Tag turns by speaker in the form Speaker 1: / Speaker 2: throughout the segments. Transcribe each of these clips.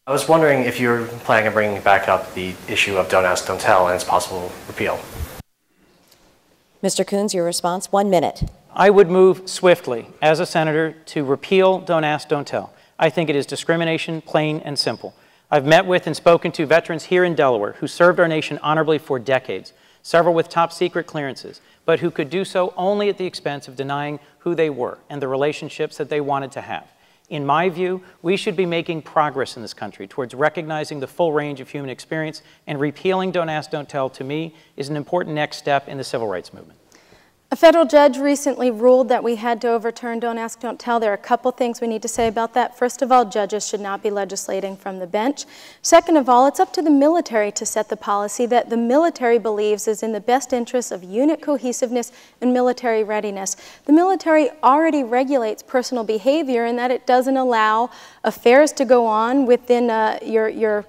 Speaker 1: I was wondering if you're planning on bringing back up the issue of Don't Ask, Don't Tell and its possible repeal.
Speaker 2: Mr. Coons, your response, 1 minute.
Speaker 3: I would move swiftly, as a senator, to repeal Don't Ask, Don't Tell. I think it is discrimination, plain and simple. I've met with and spoken to veterans here in Delaware who served our nation honorably for decades, several with top secret clearances, but who could do so only at the expense of denying who they were and the relationships that they wanted to have. In my view, we should be making progress in this country towards recognizing the full range of human experience, and repealing Don't Ask, Don't Tell, to me, is an important next step in the civil rights movement.
Speaker 4: A federal judge recently ruled that we had to overturn Don't Ask, Don't Tell. There are a couple things we need to say about that. First of all, judges should not be legislating from the bench. Second of all, it's up to the military to set the policy that the military believes is in the best interest of unit cohesiveness and military readiness. The military already regulates personal behavior in that it doesn't allow affairs to go on within your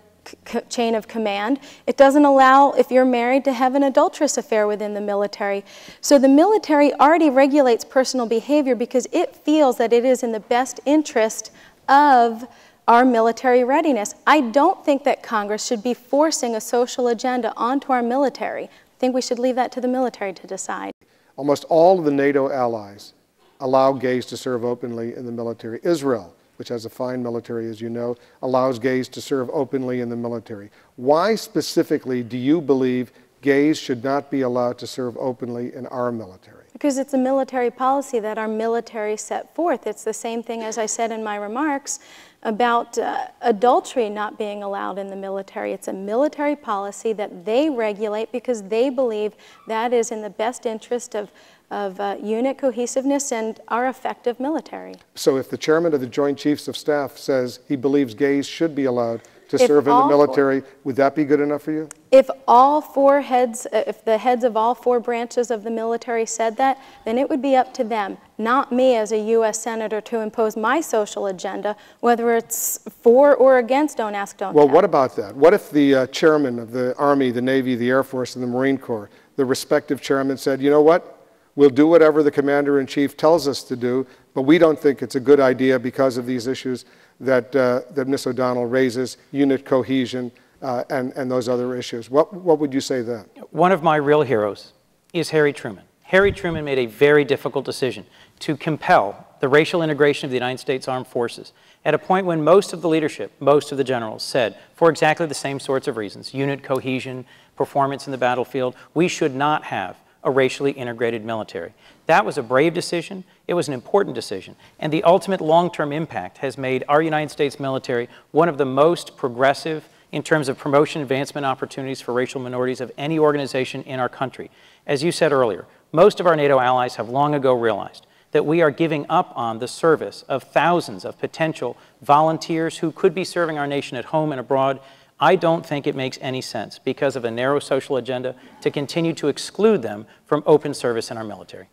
Speaker 4: chain of command. It doesn't allow, if you're married, to have an adulterous affair within the military. So the military already regulates personal behavior because it feels that it is in the best interest of our military readiness. I don't think that Congress should be forcing a social agenda onto our military. I think we should leave that to the military to decide.
Speaker 5: Almost all of the NATO allies allow gays to serve openly in the military. Israel, which has a fine military, as you know, allows gays to serve openly in the military. Why specifically do you believe gays should not be allowed to serve openly in our military?
Speaker 4: Because it's a military policy that our military set forth. It's the same thing as I said in my remarks about adultery not being allowed in the military. It's a military policy that they regulate because they believe that is in the best interest of unit cohesiveness and our effective military.
Speaker 5: So if the chairman of the Joint Chiefs of Staff says he believes gays should be allowed to serve in the military, would that be good enough for you?
Speaker 4: If all four heads, if the heads of all four branches of the military said that, then it would be up to them, not me as a U.S. Senator, to impose my social agenda, whether it's for or against Don't Ask, Don't Tell.
Speaker 5: Well, what about that? What if the chairman of the Army, the Navy, the Air Force, and the Marine Corps, the respective chairman said, you know what? We'll do whatever the commander-in-chief tells us to do, but we don't think it's a good idea because of these issues that Ms. O'Donnell raises, unit cohesion and those other issues. What would you say then?
Speaker 3: One of my real heroes is Harry Truman. Harry Truman made a very difficult decision to compel the racial integration of the United States Armed Forces at a point when most of the leadership, most of the generals said, for exactly the same sorts of reasons, unit cohesion, performance in the battlefield, we should not have a racially integrated military. That was a brave decision. It was an important decision. And the ultimate long-term impact has made our United States military one of the most progressive in terms of promotion advancement opportunities for racial minorities of any organization in our country. As you said earlier, most of our NATO allies have long ago realized that we are giving up on the service of thousands of potential volunteers who could be serving our nation at home and abroad. I don't think it makes any sense, because of a narrow social agenda, to continue to exclude them from open service in our military.